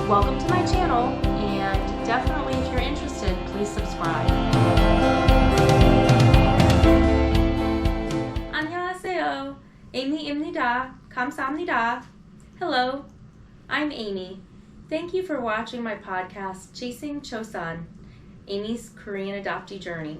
Welcome to my channel, and definitely if you're interested, please subscribe. 안녕하세요. Amy입니다. 감사합니다. Hello, I'm Amy. Thank you for watching my podcast, Chasing Chosun, Amy's Korean Adoptee Journey.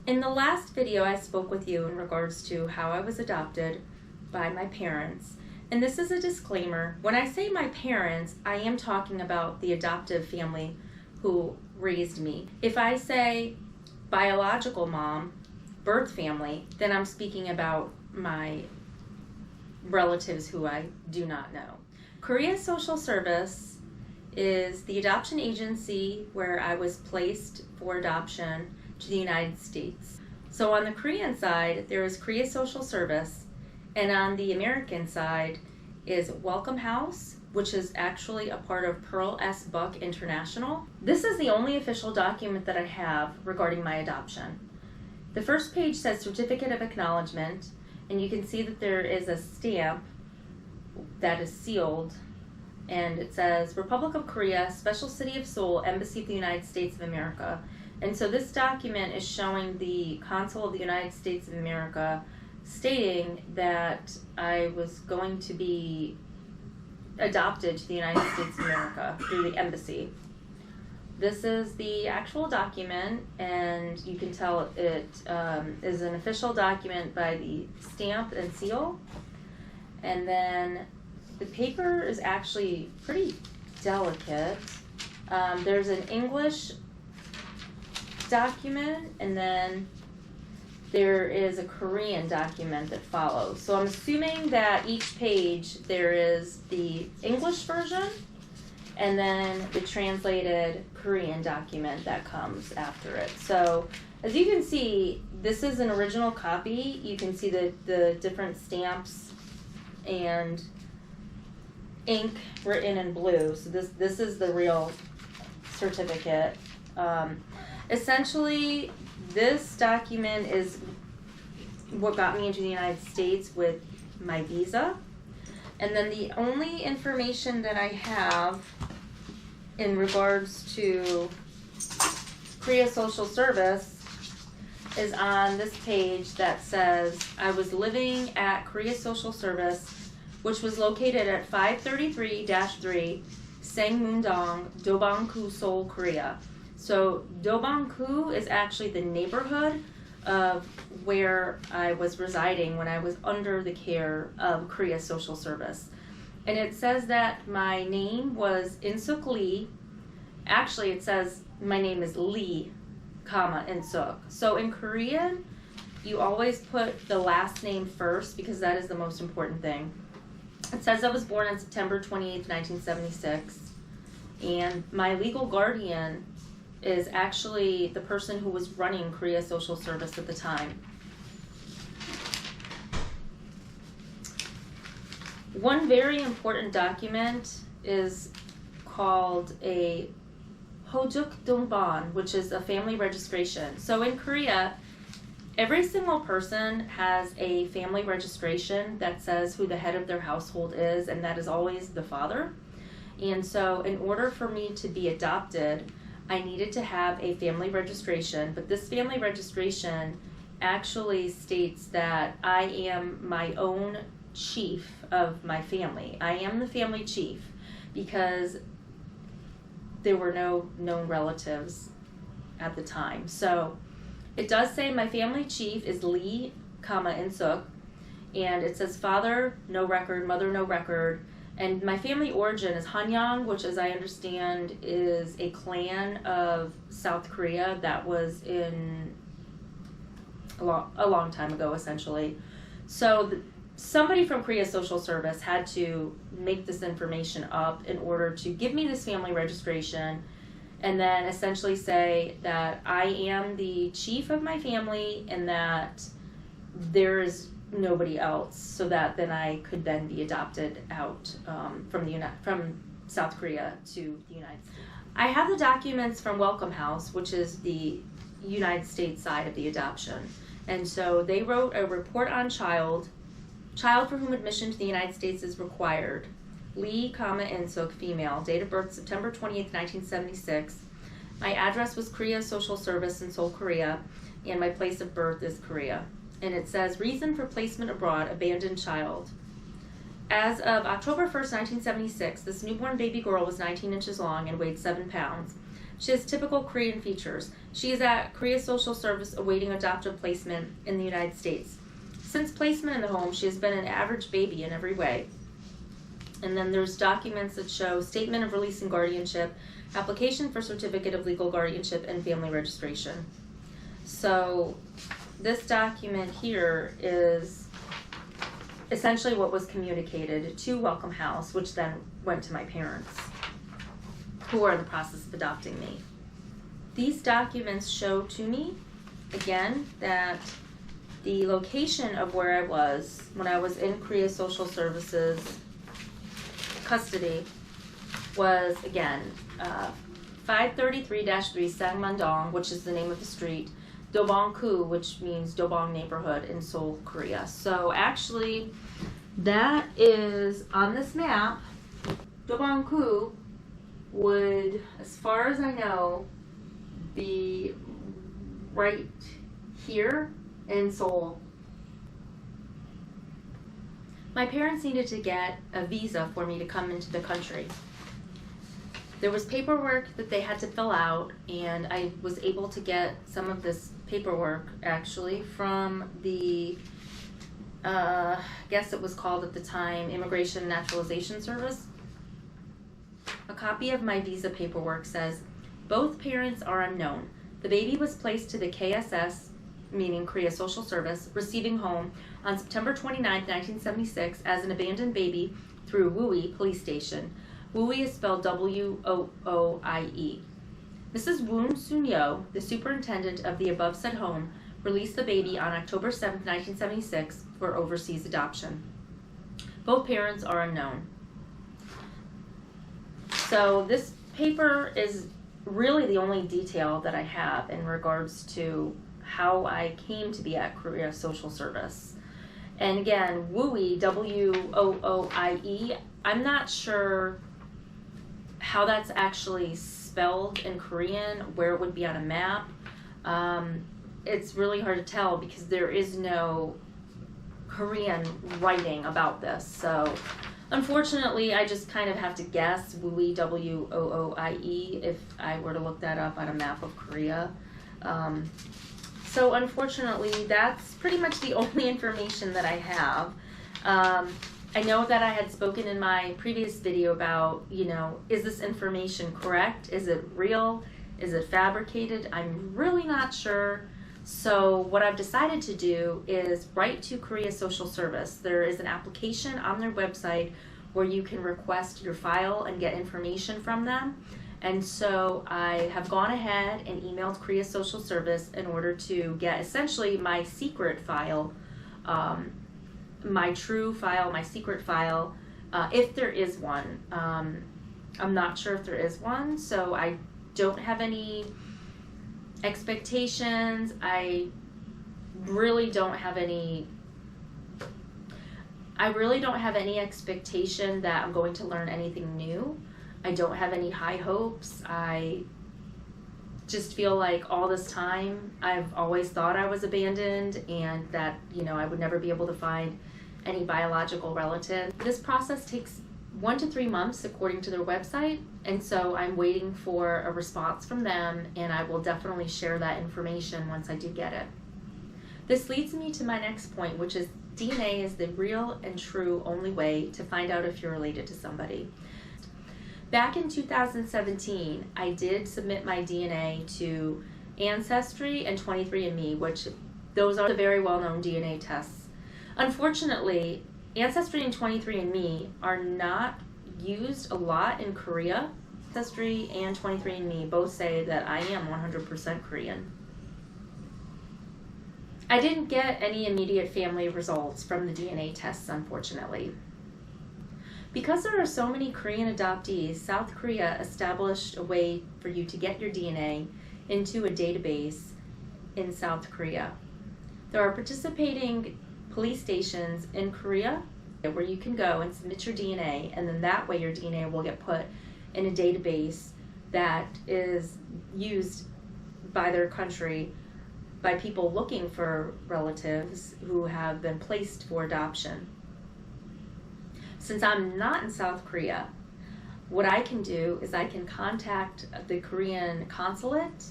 In the last video, I spoke with you in regards to how I was adopted by my parents. And this is a disclaimer. When I say my parents, I am talking about the adoptive family who raised me. If I say biological mom, birth family, then I'm speaking about my relatives who I do not know. Korea Social Service is the adoption agency where I was placed for adoption to the United States. So on the Korean side, there is Korea Social Service, and on the American side is Welcome House, which is actually a part of Pearl S. Buck International. This is the only official document that I have regarding my adoption. The first page says Certificate of Acknowledgement, and you can see that there is a stamp that is sealed, and it says Republic of Korea, Special City of Seoul, Embassy of the United States of America. And so this document is showing the Consul of the United States of America stating that I was going to be adopted to the United States of America through the embassy. This is the actual document, and you can tell it is an official document by the stamp and seal. And then the paper is actually pretty delicate. There's an English document, and then there is a Korean document that follows. So I'm assuming that each page there is the English version and then the translated Korean document that comes after it. So as you can see, this is an original copy. You can see the different stamps and ink written in blue. So this is the real certificate. Essentially, this document is what got me into the United States with my visa. And then the only information that I have in regards to Korea Social Service is on this page that says I was living at Korea Social Service, which was located at 533-3 Sangmun-dong, Dobong-gu, Seoul, Korea. So Dobong-gu is actually the neighborhood of where I was residing when I was under the care of Korea Social Service. And it says that my name was Insuk Lee. Actually, it says my name is Lee, Insuk. So in Korean, you always put the last name first because that is the most important thing. It says I was born on September 28th, 1976. And my legal guardian is actually the person who was running Korea Social Service at the time. One very important document is called a Hojuk Dongban, which is a family registration. So in Korea, every single person has a family registration that says who the head of their household is, and that is always the father. And so in order for me to be adopted, I needed to have a family registration, but this family registration actually states that I am my own chief of my family. I am the family chief because there were no known relatives at the time. So it does say my family chief is Lee, Insuk, and it says father, no record, mother, no record. And my family origin is Hanyang, which as I understand is a clan of South Korea that was in a long time ago, essentially. So somebody from Korea Social Service had to make this information up in order to give me this family registration and then essentially say that I am the chief of my family and that there is nobody else, so that then I could then be adopted out from South Korea to the United States. I have the documents from Welcome House, which is the United States side of the adoption. And so they wrote a report on child for whom admission to the United States is required. Lee, Insuk, female. Date of birth, September 28th, 1976. My address was Korea Social Service in Seoul, Korea, and my place of birth is Korea. And it says, reason for placement abroad, abandoned child. As of October 1st, 1976, this newborn baby girl was 19 inches long and weighed 7 pounds. She has typical Korean features. She is at Korea Social Service awaiting adoptive placement in the United States. Since placement in the home, she has been an average baby in every way. And then there's documents that show statement of release and guardianship, application for certificate of legal guardianship, and family registration. So this document here is essentially what was communicated to Welcome House, which then went to my parents, who are in the process of adopting me. These documents show to me, again, that the location of where I was when I was in Korea Social Services custody was, again, 533-3 Sangmandong, which is the name of the street, Dobong-ku, which means Dobong neighborhood in Seoul, Korea. So actually, that is on this map. Dobong-ku would, as far as I know, be right here in Seoul. My parents needed to get a visa for me to come into the country. There was paperwork that they had to fill out, and I was able to get some of this paperwork actually from the, I guess it was called at the time, Immigration and Naturalization Service. A copy of my visa paperwork says, both parents are unknown. The baby was placed to the KSS, meaning Korea Social Service, receiving home on September 29, 1976 as an abandoned baby through Wooey Police Station. Wooey is spelled W-O-O-I-E. Mrs. Woon Soon-yo, the superintendent of the above said home, released the baby on October 7, 1976 for overseas adoption. Both parents are unknown. So this paper is really the only detail that I have in regards to how I came to be at Korea Social Service. And again, Wooey, W-O-O-I-E, I'm not sure how that's actually spelled in Korean, where it would be on a map. It's really hard to tell because there is no Korean writing about this. So unfortunately, I just kind of have to guess Wooey, W-O-O-I-E, if I were to look that up on a map of Korea. So unfortunately, that's pretty much the only information that I have. I know that I had spoken in my previous video about, is this information correct? Is it real? Is it fabricated? I'm really not sure. So what I've decided to do is write to Korea Social Service. There is an application on their website where you can request your file and get information from them. And so I have gone ahead and emailed Korea Social Service in order to get essentially my secret file, my true file, my secret file, if there is one. I'm not sure if there is one, so I don't have any expectations. I really don't have any expectation that I'm going to learn anything new. I don't have any high hopes. I just feel like all this time I've always thought I was abandoned and that, I would never be able to find any biological relative. This process takes 1 to 3 months according to their website, and so I'm waiting for a response from them, and I will definitely share that information once I do get it. This leads me to my next point, which is DNA is the real and true only way to find out if you're related to somebody. Back in 2017, I did submit my DNA to Ancestry and 23andMe, which those are the very well-known DNA tests. Unfortunately, Ancestry and 23andMe are not used a lot in Korea. Ancestry and 23andMe both say that I am 100% Korean. I didn't get any immediate family results from the DNA tests, unfortunately. Because there are so many Korean adoptees, South Korea established a way for you to get your DNA into a database in South Korea. There are participating police stations in Korea where you can go and submit your DNA, and then that way your DNA will get put in a database that is used by their country by people looking for relatives who have been placed for adoption. Since I'm not in South Korea, what I can do is I can contact the Korean consulate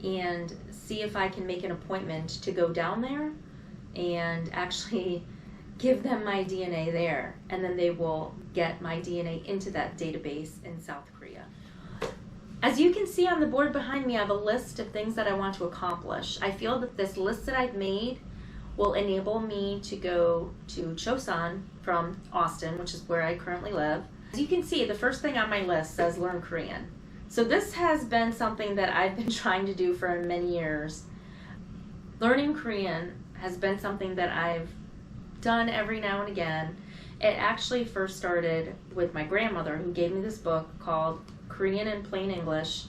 and see if I can make an appointment to go down there and actually give them my DNA there, and then they will get my DNA into that database in South Korea. As you can see on the board behind me, I have a list of things that I want to accomplish. I feel that this list that I've made will enable me to go to Chosun from Austin, which is where I currently live. As you can see, the first thing on my list says learn Korean. So this has been something that I've been trying to do for many years. Learning Korean has been something that I've done every now and again. It actually first started with my grandmother, who gave me this book called Korean in Plain English.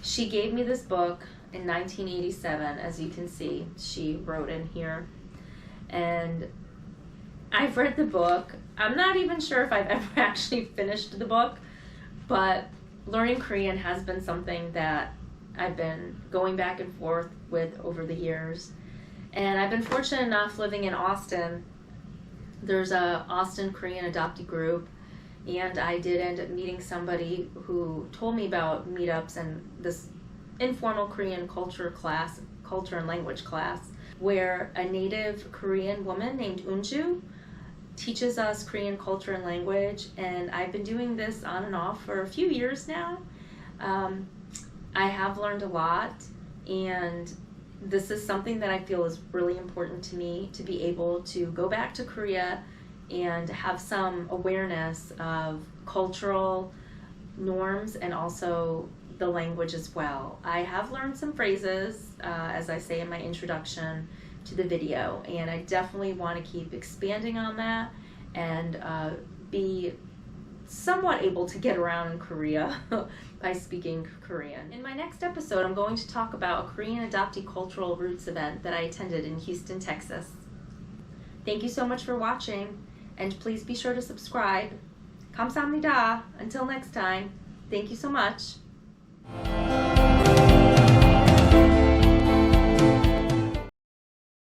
She gave me this book in 1987, as you can see. She wrote in here. And I've read the book. I'm not even sure if I've ever actually finished the book, but learning Korean has been something that I've been going back and forth with over the years. And I've been fortunate enough living in Austin. There's a Austin Korean adoptee group, and I did end up meeting somebody who told me about meetups and this informal Korean culture and language class, where a native Korean woman named Unju teaches us Korean culture and language, and I've been doing this on and off for a few years now. I have learned a lot, and this is something that I feel is really important to me, to be able to go back to Korea and have some awareness of cultural norms and also the language as well. I have learned some phrases, as I say in my introduction to the video, and I definitely want to keep expanding on that and be somewhat able to get around in Korea by speaking Korean. In my next episode, I'm going to talk about a Korean adoptee cultural roots event that I attended in Houston, Texas. Thank you so much for watching, and please be sure to subscribe. 감사합니다. Until next time, thank you so much.